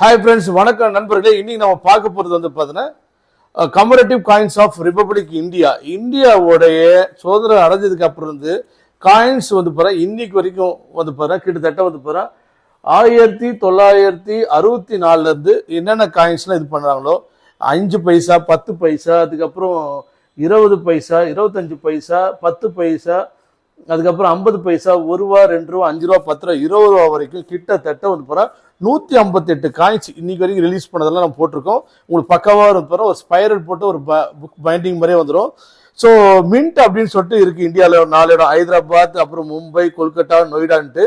Hi friends, வணக்கம் நண்பர்களே. இன்னைக்கு நம்ம பார்க்க போகிறது வந்து பார்த்தீங்கன்னா கமரேட்டிவ் காயின்ஸ் ஆஃப் ரிபப்ளிக் இந்தியா. இந்தியாவுடைய சுதந்திரம் அடைஞ்சதுக்கு அப்புறம் இருந்து காயின்ஸ் வந்து பாரு இன்னைக்கு வரைக்கும் வந்து பாரு கிட்டத்தட்ட வந்து பாரு 1964 இருந்து என்னென்ன காயின்ஸ்லாம் இது பண்ணுறாங்களோ 5 பைசா, 10 பைசா, அதுக்கப்புறம் 20 பைசா, 25 பைசா, 10 பைசா, அதுக்கப்புறம் 50 பைசா, 1 ரூபா, 2 ரூபா, 5 ரூபா, 10 ரூபா, 20 ரூபா வரைக்கும் கிட்டத்தட்ட வந்து பாரு 158 காயின்ஸ் இன்னைக்கு வரைக்கும் ரிலீஸ் பண்ணதெல்லாம் நம்ம போட்டிருக்கோம். உங்களுக்கு பக்காவாக இருப்பாரு. ஒரு ஸ்பைரல் போட்டு ஒரு புக் பைண்டிங் மாதிரியே வந்துடும். ஸோ மின்ட் அப்படின்னு சொல்லிட்டு இருக்கு இந்தியாவில் 4 இடம்: ஹைதராபாத், அப்புறம் மும்பை, கொல்கட்டா, நொய்டான்ட்டு.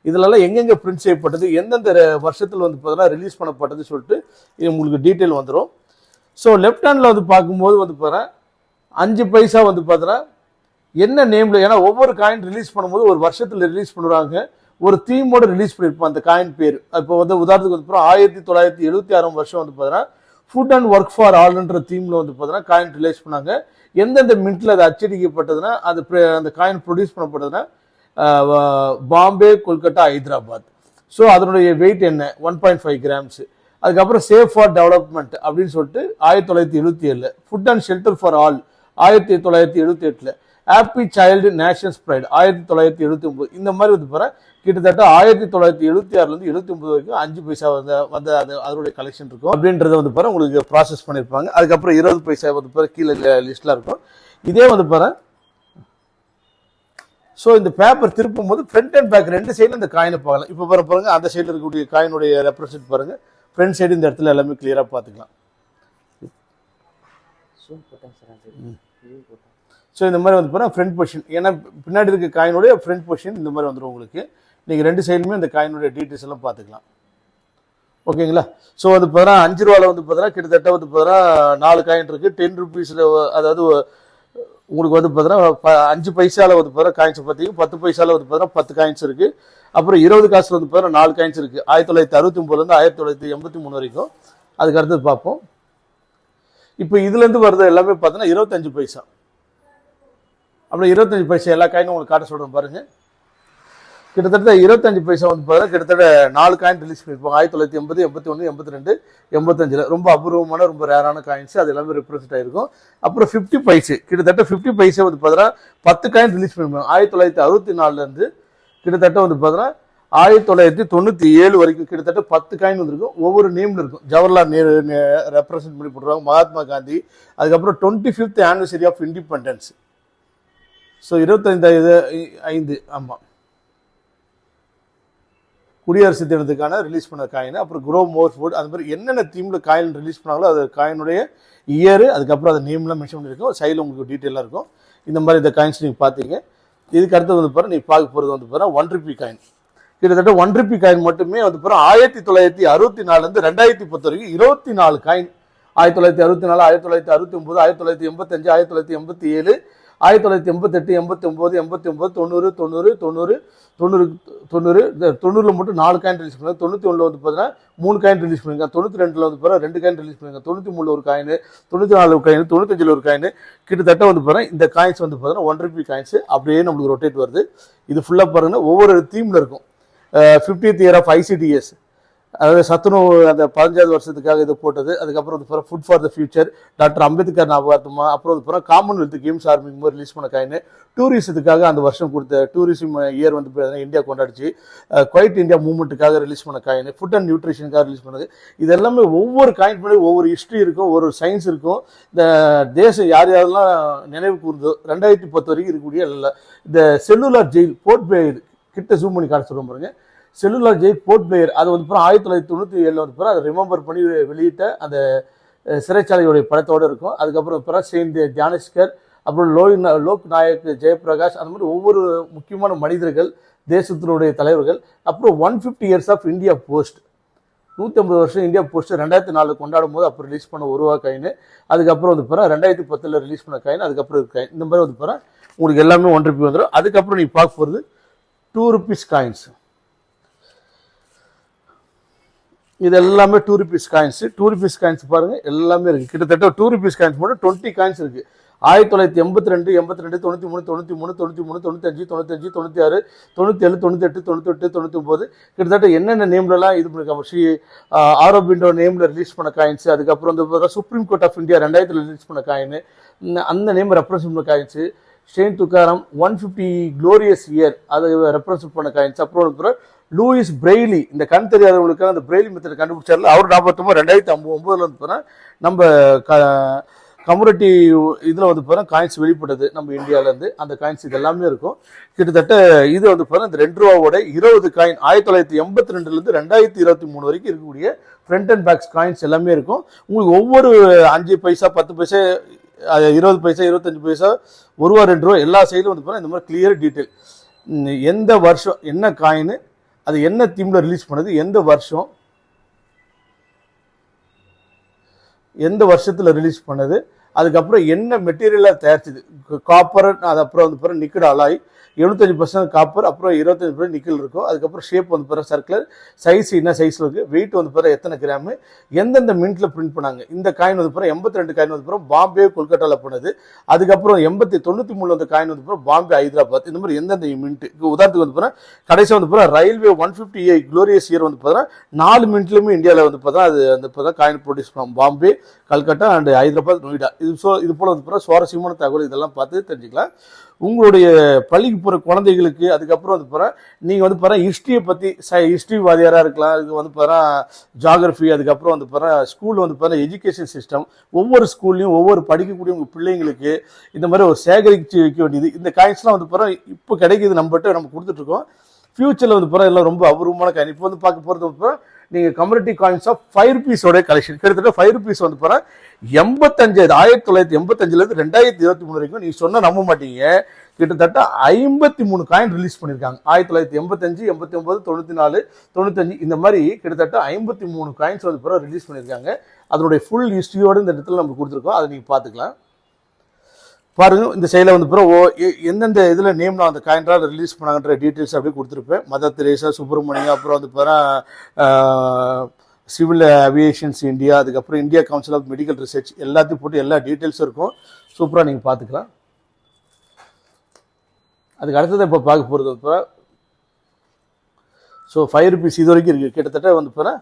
இதுலலாம் எங்கெங்க பிரிண்ட் செய்யப்பட்டது, எந்தெந்த வருஷத்தில் வந்து பார்த்தீங்கன்னா ரிலீஸ் பண்ணப்பட்டது சொல்லிட்டு இது உங்களுக்கு டீட்டெயில் வந்துடும். ஸோ லெஃப்ட் ஹேண்டில் வந்து பார்க்கும்போது வந்து பாருங்க 5 பைசா வந்து பார்த்தீங்கன்னா என்ன நேம்ல, ஏன்னா ஒவ்வொரு காயின் ரிலீஸ் பண்ணும்போது ஒரு வருஷத்தில் ரிலீஸ் பண்ணுறாங்க, ஒரு தீமோட ரிலீஸ் பண்ணியிருப்போம் அந்த காயின் பேர். இப்போ வந்து உதாரணத்துக்கு வந்து 1976 வருஷம் வந்து பார்த்தீங்கன்னா ஃபுட் அண்ட் ஒர்க் ஃபார் ஆல்ன்ற தீம்ல வந்து பார்த்தீங்கன்னா காயின் ரிலீஸ் பண்ணாங்க. எந்தெந்த மின்ட்ல அது அச்சடிக்கப்பட்டதுன்னா அது அந்த காயின் ப்ரொடியூஸ் பண்ணப்பட்டதுன்னா பாம்பே, கொல்கட்டா, ஹைதராபாத். ஸோ அதனுடைய வெயிட் என்ன, 1.5 கிராம்ஸ். அதுக்கப்புறம் சேஃப் ஃபார் டெவலப்மெண்ட் அப்படின்னு சொல்லிட்டு 1977, food and shelter for all 1978, happy child nations pride 1979. இந்த மாதிரி வந்து பாரு கிட்டத்தட்ட 1976 79 வரைக்கும் 5 பைசா வந்து அதனுடைய கலெக்ஷன் இருக்கும். அப்படின்றத வந்து பாரு உங்களுக்கு ப்ராசஸ் பண்ணியிருப்பாங்க. அதுக்கப்புறம் 20 பைசா வந்து பாரு கீழே லிஸ்ட்ல இருக்கும். இதே வந்து பாரு. ஸோ இந்த பேப்பர் திருப்பும் போது ஃப்ரண்ட் அண்ட் பேக் ரெண்டு சைடில் இந்த காயினை பார்க்கலாம். இப்போ பாருங்க அந்த சைடில் இருக்கக்கூடிய காயினுடைய ரெப்ரசன்ட் பாருங்க. ஃப்ரண்ட் சைடு இந்த இடத்துல எல்லாமே கிளியராக பார்த்துக்கலாம். ஸோ இந்த மாதிரி வந்து பாருங்க ஃப்ரண்ட் பொசிஷன், ஏன்னா பின்னாடி இருக்க காயினுடைய ஃப்ரண்ட் பொசிஷன் இந்த மாதிரி வந்துடும் உங்களுக்கு. நீங்கள் ரெண்டு சைடுமே இந்த காயினுடைய டீட்டெயில்ஸ் எல்லாம் பார்த்துக்கலாம். ஓகேங்களா? ஸோ வந்து பார்த்தீங்கன்னா 5 ரூபாவில் வந்து பார்த்தீங்கன்னா கிட்டத்தட்ட வந்து பார்த்தீங்கன்னா 4 காயின் இருக்குது. 10 ருபீஸில், அதாவது உங்களுக்கு வந்து பார்த்தீங்கன்னா 5 பைசாவில் வந்து பார்த்தீங்கன்னா காயின்ஸ் பார்த்தீங்கன்னா 10 பைசாவில் வந்து பார்த்தீங்கன்னா 10 காயின்ஸ் இருக்குது. அப்புறம் 20 காசில் வந்து பார்த்தீங்கன்னா 4 காயின்ஸ் இருக்குது. 1969 1983 வரைக்கும். அதுக்கு அடுத்தது பார்ப்போம். இப்போ இதுலேருந்து வருது எல்லாமே பார்த்தீங்கன்னா 25 பைசா. அப்புறம் 25 பைசா எல்லா காயினும் உங்களுக்கு காட்ட சொல்கிறேன் பாருங்க. கிட்டத்தட்ட 25 பைசா வந்து பார்த்தா கிட்டத்தட்ட 4 காயின் ரிலீஸ் பண்ணியிருப்பாங்க. 1980, 81, 82, 85 ரொம்ப அபூர்வமான ரொம்ப ரேரான காயின்ஸ். அது எல்லாமே ரெப்ரசென்ட் ஆயிருக்கும். அப்புறம் 50 பைசா, கிட்டத்தட்ட 50 பைசா வந்து பார்த்தீங்கன்னா 10 காயின் ரிலீஸ் பண்ணிருப்பாங்க. 1964 கிட்டத்தட்ட வந்து பார்த்தீங்கன்னா 1997 வரைக்கும் கிட்டத்தட்ட 10 காயின் வந்துருக்கும். ஒவ்வொரு நேம்ல இருக்கும். ஜவஹர்லால் நேரு ரெப்ரசென்ட் பண்ணி போட்டுருவாங்க, மகாத்மா காந்தி. அதுக்கப்புறம் 25th anniversary of independence. So 25 ஆமாம், குடியரசு தினத்துக்கான ரிலீஸ் பண்ண காயின். அப்புறம் க்ரோ மோர் ஃபுட், அது மாதிரி என்னென்ன தீமில் காயின் ரிலீஸ் பண்ணாங்களோ அது காயினுடைய இயர், அதுக்கப்புறம் அந்த நேம்லாம் மென்ஷன் பண்ணியிருக்கோம். சைடில் உங்களுக்கு டீட்டெயிலாக இருக்கும். இந்த மாதிரி இந்த காயின்ஸ் நீங்கள் பார்த்தீங்க. இதுக்கு அடுத்து வந்து பாருங்கள் நீங்கள் பார்க்க போகிறது வந்து பாருங்கள் 1 ரூபி காயின். கிட்டத்தட்ட 1 ரூபி காயின் மட்டுமே வந்து பாருங்கள் 1964 2010 வரைக்கும் 24 காயின். 1964, 1969, 1985, 1987, 1988, 89, 89, 90, 90, 90, 90, 90 மட்டும் 4 காயின் ரிலீஸ் பண்ணாங்க. 91 வந்து பார்த்தீங்கன்னா 3 காயின் ரிலீஸ் பண்ணிருக்காங்க. 92 வந்து பாருங்க 2 காயின் ரிலீஸ் பண்ணிருக்காங்க. 93 ஒரு காயின், 94 காயின், 95 ஒரு காயின். கிட்டத்தட்ட வந்து பாருங்க இந்த காயின்ஸ் வந்து பார்த்தீங்கன்னா 1 ரூபி காயின்ஸ் அப்படியே நம்மளுக்கு ரொட்டேட் வருது. இது ஃபுல்லாக பாருங்கன்னா ஒவ்வொரு தீம்ல இருக்கும். 50th இயர் ஆஃப் ICDS, அதாவது சத்துணவு அந்த 15வது வருஷத்துக்காக இது போட்டது. அதுக்கப்புறம் வந்து food for the future, doctor Ambedkar ஞாபகார்த்தமா. அப்புறம் வந்து காமன்வெல்த் கேம்ஸ் ஆர்மிங் ரிலீஸ் பண்ண காயின். டூரிசத்துக்காக அந்த வருஷம் கொடுத்த டூரிசம் இயர் வந்து இந்தியா கொண்டாடிச்சு. குவைட் இந்தியா மூவ்மெண்ட்டுக்காக ரிலீஸ் பண்ண காயின். ஃபுட் அண்ட் நியூட்ரிஷனுக்காக ரிலீஸ் பண்ணது. இது எல்லாமே ஒவ்வொரு காயின் பண்ணி ஒவ்வொரு ஹிஸ்ட்ரி இருக்கும், ஒரு சயின்ஸ் இருக்கும். இந்த தேசம் யார் யாரெல்லாம் நினைவு கூர்ந்தோ 2010 வரைக்கும் இருக்கக்கூடிய இந்த செல்லுலார் ஜெயில் போர்ட் பிளேயர் கிட்ட ஜூம் பண்ணி காட்ட சொல்லுவோம் பாருங்க. செல்லுலார் ஜெயில் போர்ட் பிளேயர் அது வந்து 1997 வந்து அதை ரிமெம்பர் பண்ணி வெளியிட்ட அந்த சிறைச்சாலையுடைய படத்தோடு இருக்கும். அதுக்கப்புறம் சேர்ந்து தியானேஷ்கர், அப்புறம் லோக் நாயக் ஜெயபிரகாஷ், அந்த மாதிரி ஒவ்வொரு முக்கியமான மனிதர்கள், தேசத்தினுடைய தலைவர்கள். அப்புறம் 150 இயர்ஸ் ஆஃப் இந்தியா போஸ்ட், 150 வருஷம் இந்தியா போஸ்ட் 2004 கொண்டாடும் போது அப்போ ரிலீஸ் பண்ண 1 ரூபா காயின். அதுக்கப்புறம் வந்து 2010 ரிலீஸ் பண்ண காயின். அதுக்கப்புறம் இருக்க காயின். இந்த மாதிரி வந்து உங்களுக்கு எல்லாமே 1 ரூபி வந்துடும். அதுக்கப்புறம் நீ பார்க்க போகிறது 2 ருபீஸ் காயின்ஸ். இது எல்லாமே 2 ருபீஸ் காயின்ஸ். 2 ருபீஸ் காயின்ஸ் பாருங்க எல்லாமே இருக்கு. கிட்டத்தட்ட 2 ருபீஸ் காயின்ஸ் மட்டும் 20 காயின்ஸ் இருக்கு. 1982, 82, 93, 93, 93, 95, 95, 96, 97, 98, 98, 99 கிட்டத்தட்ட என்னென்ன நேம்லலாம் இது பண்ணிருக்காங்க. ஸ்ரீ ஆரோபிண்டோ நேமில் ரிலீஸ் பண்ண காயின்ஸு, அதுக்கப்புறம் வந்து Supreme Court of India 2000 release பண்ண காயின், அந்த நேம் ரெப்ரசன்ட் பண்ண coins. Saint Tukaram 150 glorious year அதை ரெப்ரசன்ட் பண்ண காயின்ஸ். அப்புறம் லூயிஸ் பிரெய்லி, இந்த கண் தெரியாதவங்களுக்கு அந்த பிரெய்லி மெத்தட் கண்டுபிடிச்சார்ல, அவர் 2009 வந்து போனால் நம்ம கம்யூனிட்டிவ் இதில் வந்து போகிறோம் காயின்ஸ் வெளிப்பட்டது நம்ம இந்தியாவிலேருந்து. அந்த காயின்ஸ் இது எல்லாமே இருக்கும். கிட்டத்தட்ட இது வந்து போகிறோம் இந்த 2 ரூபாவோட 20 காயின் 1982லேருந்து 2023 வரைக்கும் இருக்கக்கூடிய ஃப்ரண்ட் அண்ட் பேக்ஸ் காயின்ஸ் எல்லாமே இருக்கும். உங்களுக்கு ஒவ்வொரு 5 பைசா 10 பைசா 20 பைசா 25 பைசா 1 ரூபா 2 ரூபா எல்லா சைடும் வந்து போகிறோம் இந்த மாதிரி கிளியர் டீட்டெயில். எந்த வருஷம் என்ன காயின், அது என்ன தீமில் ரிலீஸ் பண்ணுது, எந்த வருஷம் எந்த வருஷத்தில் ரிலீஸ் பண்ணது, அதுக்கப்புறம் என்ன மெட்டீரியலாக தயாரிச்சது, காப்பர், அது அப்புறம் வந்து பிறகு நிக்கல் அலாய் 75% காப்பர், அப்புறம் 25% நிக்கல் இருக்கும். அதுக்கப்புறம் ஷேப் வந்து பிறகு சர்க்குலர், சைஸ் என்ன சைஸில் இருக்குது, வெயிட் வந்து பிறகு எத்தனை கிராமு, எந்தெந்த மின்ட்டில் பிரிண்ட் பண்ணாங்க. இந்த காயின் வந்து பிறகு 82 காயின் வந்து பிறகு பாம்பே கொல்கட்டாவில் பண்ணது. அதுக்கப்புறம் 93 வந்து காயின் வந்து பிறகு பாம்பே ஹைதராபாத். இந்த மாதிரி எந்தெந்த மின்ட்டு, உதாரணத்துக்கு வந்து பிறகு கடைசி வந்து பிறகு ரயில்வே 158 க்ளோரியஸ் இயர் வந்து பார்த்தா 4 மின்ட்லையுமே இந்தியாவில் வந்து பார்த்தா அது அந்த இப்போ காயின் ப்ரொடியூஸ் பண்ணோம். பாம்பே, கல்கட்டா அண்ட் ஹைதராபாத், நொய்டா. இது போல வந்து பிறகு சுவாரஸ்யமான தகவல் இதெல்லாம் பார்த்து தெரிஞ்சுக்கலாம். உங்களுடைய பள்ளிக்கு போகிற குழந்தைகளுக்கு அதுக்கப்புறம் வந்து போகிற நீங்கள் வந்து போகிற ஹிஸ்ட்ரியை பற்றி ஹிஸ்ட்ரி வாதியாராக இருக்கலாம், இது வந்து போகிற ஜாகிரஃபி, அதுக்கப்புறம் வந்து போகிற ஸ்கூலில் வந்து போகிற எஜுகேஷன் சிஸ்டம், ஒவ்வொரு ஸ்கூல்லையும் ஒவ்வொரு படிக்கக்கூடிய உங்கள் பிள்ளைங்களுக்கு இந்த மாதிரி ஒரு சேகரித்து வைக்க வேண்டியது. இந்த காயின்ஸ்லாம் வந்து போகிற இப்போ கிடைக்கிது, நம்மகிட்ட நம்ம கொடுத்துட்ருக்கோம். ஃபியூச்சரில் வந்து போகிற எல்லாம் ரொம்ப அபூர்வமான காயின். இப்போ வந்து பார்க்க போகிறது வந்து போகிற நீங்கள் கம்யூனிட்டி காயின்ஸ் ஆஃப் 5 ரூபீஸோட கலெக்ஷன். கிட்டத்தட்ட 5 ரூபீஸ் வந்து போகிற 1985லேருந்து 2023 வரைக்கும் நீங்கள் சொன்னால் நம்ப மாட்டீங்க, கிட்டத்தட்ட 53 காயின் ரிலீஸ் பண்ணியிருக்காங்க. 1985, 89, 94, 95 இந்த மாதிரி கிட்டத்தட்ட 53 காயின்ஸ் வந்து பிறகு ரிலீஸ் பண்ணியிருக்காங்க. அதனுடைய ஃபுல் ஹிஸ்ட்ரியோடு இந்த இடத்துல நம்ம கொடுத்துருக்கோம், அதை நீங்கள் பார்த்துக்கலாம். பாருங்க, இந்த சைடில் வந்து பிறகு எந்தெந்த இதில் நேம்லாம் அந்த காயின்றால் ரிலீஸ் பண்ணாங்கன்ற டீட்டெயில்ஸ் அப்படியே கொடுத்துருப்பேன். மதர் தெரேசா, சுப்பிரமணியம், அப்புறம் வந்து பிறகு சிவில் அவியேஷன்ஸ் இந்தியா, அதுக்கப்புறம் India council of medical research, எல்லாத்தையும் போட்டு எல்லா டீட்டெயில்ஸும் இருக்கும். சூப்பராக நீங்கள் பார்த்துக்கலாம். அதுக்கு அடுத்தது இப்போ பார்க்க போகிறது இப்போ ஸோ 5 ரூபீஸ் இது வரைக்கும் இருக்குது. கிட்டத்தட்ட வந்து பிறகு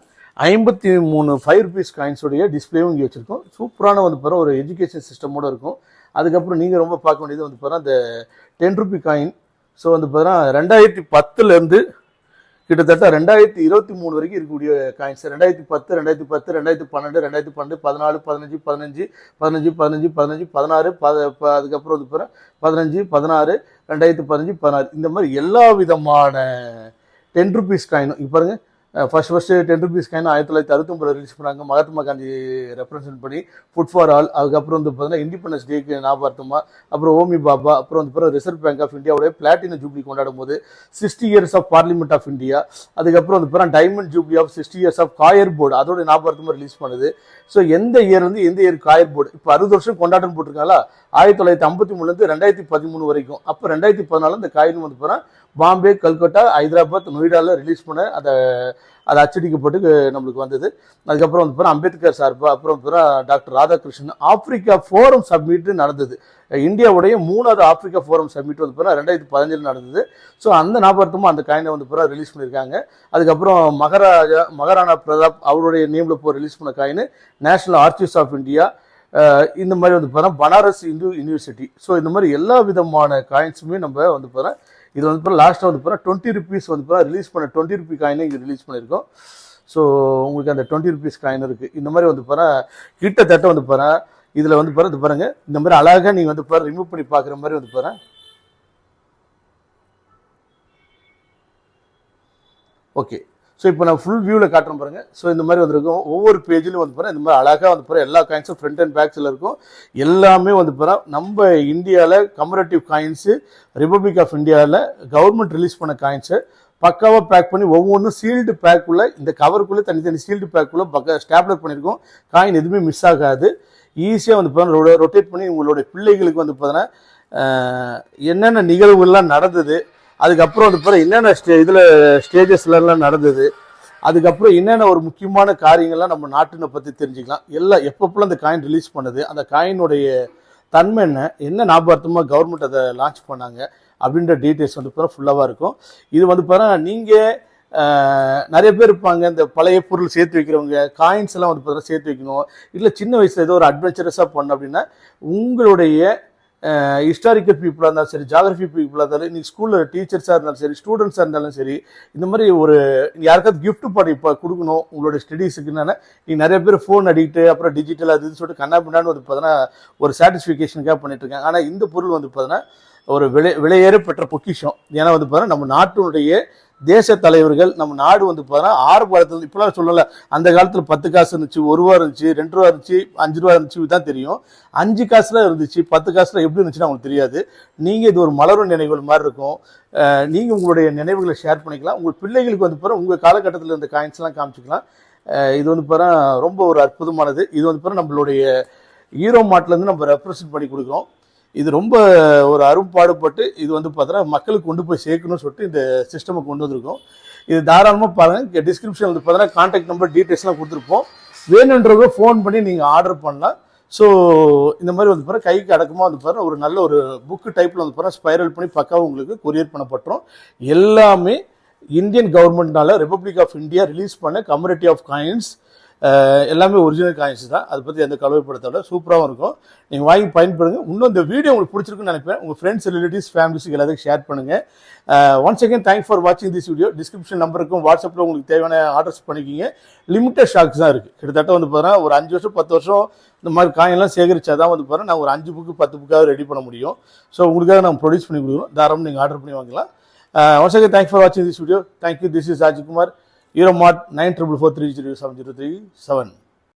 53 5 ரூபீஸ் காயின்ஸோடைய டிஸ்பிளேவும் இங்கே வச்சுருக்கோம். சூப்பரான வந்து பிறகு ஒரு எஜுகேஷன் சிஸ்டமோடு இருக்கும். அதுக்கப்புறம் நீங்கள் ரொம்ப பார்க்க வேண்டியது வந்து பிறகு அந்த 10 ரூபி காயின். ஸோ வந்து பிறகு 2010லேருந்து கிட்டத்தட்ட 2023 வரைக்கும் இருக்கக்கூடிய காயின்ஸ். 2010, 2010, 2012, 2012, 14, 15, 15, 15, 15, 15, 16, அதுக்கப்புறம் வந்து பிறகு 15, 16, 2015, 16 இந்த மாதிரி எல்லா விதமான 10 ரூபீஸ் காயினும். இப்போ பாருங்க, ஃபர்ஸ்ட் 10 ரூபீஸ் காயின் 1969 ரிலீஸ் பண்ணாங்க, மகாத்மா காந்தி ரெப்ரசென்ட் பண்ணி, ஃபுட் ஃபார் ஆல். அதுக்கப்புறம் வந்து பார்த்தீங்கன்னா இண்டிபெண்டன்ஸ் டேக்கு ஞாபகார்த்தமா, அப்புறம் ஓமி பாபா, அப்புறம் வந்து பிறகு ரிசர்வ் பேங்க் ஆஃப் இந்தியாவுடைய பிளாட்டினம் ஜூப்ளி கொண்டாடும் போது 60 years of parliament of India, அதுக்கப்புறம் வந்து பிறகு diamond jubilee of 60 years of coir board, அதோட ஞாபகார்த்தமாக ரிலீஸ் பண்ணுது. ஸோ எந்த இயர் வந்து எந்த இயர் காயர் போர்டு இப்போ 60 வருஷம் கொண்டாட்டம் போட்டிருக்காங்களா, 1953லேருந்து 2013 வரைக்கும். அப்போ 2014 இந்த காயின் வந்து போகிறேன் பாம்பே, கல்கட்டா, ஹைதராபாத், நொய்டாவில் ரிலீஸ் பண்ண அதை அச்சடிக்கப்பட்டு நம்மளுக்கு வந்தது. அதுக்கப்புறம் வந்து பிறகு அம்பேத்கர் சார்பா, அப்புறம் பிறகு doctor Radhakrishnan Africa forum submit நடந்தது. இந்தியாவுடைய 3வது ஆப்பிரிக்கா ஃபோரம் சப்மிட் வந்து பிறகு 2015 நடந்தது. ஸோ அந்த ஞாபகத்துமா அந்த காயினை வந்து பிறகு ரிலீஸ் பண்ணியிருக்காங்க. அதுக்கப்புறம் மகாராணா பிரதாப் அவருடைய நேமில் போய் ரிலீஸ் பண்ண coin national archives of India, இந்த மாதிரி வந்து பிறகு பனாரஸ் இந்து யூனிவர்சிட்டி. ஸோ இந்த மாதிரி எல்லா விதமான காயின்ஸுமே நம்ம வந்து பிறகு இது வந்து பிறகு லாஸ்ட்டாக வந்து பிறகு 20 ரூபீஸ் வந்து பிறகு ரிலீஸ் பண்ண 20 ரூபி காயினை இங்கே ரிலீஸ் பண்ணியிருக்கோம். ஸோ உங்களுக்கு அந்த 20 ரூபீஸ் காயின் இருக்குது. இந்த மாதிரி வந்து பிறகு கிட்டத்தட்ட வந்து பிறகு இதில் வந்து பிறகு பாருங்க, இந்த மாதிரி அழகாக நீங்கள் வந்து பிறகு ரிமூவ் பண்ணி பார்க்குற மாதிரி வந்து பிறகு ஓகே. ஸோ இப்போ நான் ஃபுல் வியூவில் காட்டுறேன் பாருங்க. ஸோ இந்த மாதிரி வந்துருக்கும், ஒவ்வொரு பேஜிலும் வந்து பாருங்க இந்த மாதிரி அழகாக வந்து பாருங்க எல்லா காயின்ஸும் ஃப்ரண்ட் அண்ட் பேக்ஸில் இருக்கும். எல்லாமே வந்து பாருங்க நம்ம இந்தியாவில் கம்பரேட்டிவ் காயின்ஸு, ரிப்பப்ளிக் ஆஃப் இந்தியாவில் கவர்மெண்ட் ரிலீஸ் பண்ண காயின்ஸு பக்காவாக பேக் பண்ணி ஒவ்வொன்றும் சீல்டு பேக்குள்ளே, இந்த கவருக்குள்ளே தனித்தனி சீல்டு பேக்குள்ளே ஸ்டாப்லர் பண்ணியிருக்கோம். காயின் எதுவுமே மிஸ் ஆகாது. ஈஸியாக வந்து பாருங்க ரொட்டேட் பண்ணி உங்களுடைய பிள்ளைகளுக்கு வந்து பார்த்தீங்கன்னா என்னென்ன நிகழ்வுகள்லாம் நடந்தது, அதுக்கப்புறம் வந்து பிறகு என்னென்ன இதில் ஸ்டேஜஸ்லாம் நடந்தது, அதுக்கப்புறம் என்னென்ன ஒரு முக்கியமான காரியங்கள்லாம் நம்ம நாட்டினை பற்றி தெரிஞ்சுக்கலாம். எல்லாம் எப்பப்பெல்லாம் அந்த காயின் ரிலீஸ் பண்ணுது, அந்த காயினுடைய தன்மை என்ன ஞாபகார்த்தமாக கவர்மெண்ட் அதை லான்ச் பண்ணாங்க அப்படின்ற டீட்டெயில்ஸ் வந்து பார்த்தா ஃபுல்லாக இருக்கும். இது வந்து பார்த்தா நீங்கள் நிறைய பேர் இருப்பாங்க, இந்த பழைய பொருள் சேர்த்து வைக்கிறவங்க, காயின்ஸ் எல்லாம் வந்து பார்த்தா சேர்த்து வைக்கணும், இல்லை சின்ன வயசில் ஏதோ ஒரு அட்வென்ச்சரஸாக பண்ணணும் அப்படின்னா உங்களுடைய ஹிஸ்டாரிக்கல் பீப்புளாக இருந்தாலும் சரி, ஜாகிரபி பீப்புளாக இருந்தாலும், இன்னைக்கு ஸ்கூலில் டீச்சர்ஸாக இருந்தாலும் சரி, ஸ்டூடெண்ட்ஸாக இருந்தாலும் சரி, இந்த மாதிரி ஒரு யாருக்காவது கிஃப்ட் பண்ணி இப்போ கொடுக்கணும் உங்களுடைய ஸ்டடீஸுக்குன்னா நீங்கள் நிறைய பேர் ஃபோன் அடிக்ட்டு அப்புறம் டிஜிட்டல் அது சொல்லிட்டு கண்ணா பின்னான்னு வந்து பார்த்தோன்னா ஒரு சாட்டிஸ்ஃபிகேஷனுக்காக பண்ணிட்டு இருக்காங்க. ஆனால் இந்த பொருள் வந்து பார்த்தோன்னா ஒரு விலையேற பெற்ற பொக்கிஷம். ஏன்னா வந்து பார்த்தோன்னா நம்ம நாட்டினுடைய தேச தலைவர்கள், நம்ம நாடு வந்து பார்த்தோன்னா ஆரம்ப காலத்துல இப்பெல்லாம் சொல்லலை, அந்த காலத்தில் 10 காசு இருந்துச்சு, 1 ரூபா இருந்துச்சு, 2 ரூபா இருந்துச்சு, 5 ரூபா இருந்துச்சு, இதுதான் தெரியும். 5 காசுலாம் இருந்துச்சு, 10 காசுலாம் எப்படி இருந்துச்சுன்னு அவங்களுக்கு தெரியாது. நீங்கள் இது ஒரு மலரும் நினைவுகள் மாதிரி இருக்கும். நீங்கள் உங்களுடைய நினைவுகளை ஷேர் பண்ணிக்கலாம். உங்கள் பிள்ளைகளுக்கு வந்து பாரு உங்கள் காலகட்டத்தில் இருந்த காயின்ஸ்லாம் காமிச்சிக்கலாம். இது வந்து பாரு ரொம்ப ஒரு அற்புதமானது. இது வந்து பாரு நம்மளுடைய ஹீரோ மார்ட்லேருந்து நம்ம ரெப்ரசன்ட் பண்ணி கொடுக்குறோம். இது ரொம்ப ஒரு அரும்பாடுபட்டு இது வந்து பார்த்தோன்னா மக்களுக்கு கொண்டு போய் சேர்க்கணும்னு சொல்லிட்டு இந்த சிஸ்டமை கொண்டு வந்திருக்கோம். இது தாராளமாக பாருங்கள். டிஸ்கிரிப்ஷன் வந்து பார்த்தோன்னா கான்டாக்ட் நம்பர் டீட்டெயில்ஸ்லாம் கொடுத்துருப்போம். வேணுன்றவங்க ஃபோன் பண்ணி நீங்கள் ஆர்டர் பண்ணலாம். ஸோ இந்த மாதிரி வந்து பாருங்கள் கைக்கு அடக்கமாக வந்து பாருங்கள் ஒரு நல்ல ஒரு புக்கு டைப்பில் வந்து பாருங்கள் ஸ்பைரல் பண்ணி பக்காவும் உங்களுக்கு கொரியர் பண்ணப்பட்டுரும். எல்லாமே இந்தியன் கவர்மெண்ட்னால ரிப்பப்ளிக் ஆஃப் இந்தியா ரிலீஸ் பண்ண கம்யூனிட்டி ஆஃப் காயின்ஸ், எல்லாமே ஒரிஜினல் காயின்ஸ் தான். அதை பற்றி எந்த கலவைப்படுத்தோட சூப்பராகவும் இருக்கும். நீங்கள் வாங்கி பயன்படுங்க. இன்னும் இந்த வீடியோ உங்களுக்கு பிடிச்சிருக்குன்னு நினைப்பேன். உங்கள் ஃப்ரெண்ட்ஸ், ரிலேட்டிவ்ஸ், ஃபேமிலிஸுக்கு எல்லாத்துக்கும் ஷேர் பண்ணுங்கள். ஒன்ஸ் அகேன் தேங்க்ஸ் ஃபார் வாட்சிங் திஸ் வீடியோ. டிஸ்கிரிப்ஷன் நம்பருக்கும் வாட்ஸ்அப்பில் உங்களுக்கு தேவையான ஆர்டர்ஸ் பண்ணிக்கிங்க. லிமிட்டட் ஸ்டாக்ஸ் தான் இருக்குது. கிட்டத்தட்ட வந்து பார்த்தீங்கன்னா ஒரு 5 வருஷம் 10 வருஷம் இந்த மாதிரி காயின்லாம் சேகரிச்சா தான் வந்து பாருங்கள் நான் ஒரு 5 புக்கு 10 புக்காக ரெடி பண்ண முடியும். ஸோ உங்களுக்காக நான் ப்ரொடியூஸ் பண்ணி கொடுக்குறோம். தாராளமாக நீங்கள் ஆர்டர் பண்ணி வாங்கலாம். ஒன்ஸ் அகேன் தேங்க்ஸ் ஃபார் வாட்சிங் this video. Thank you. This is Rajkumar, hero mart 9443070337.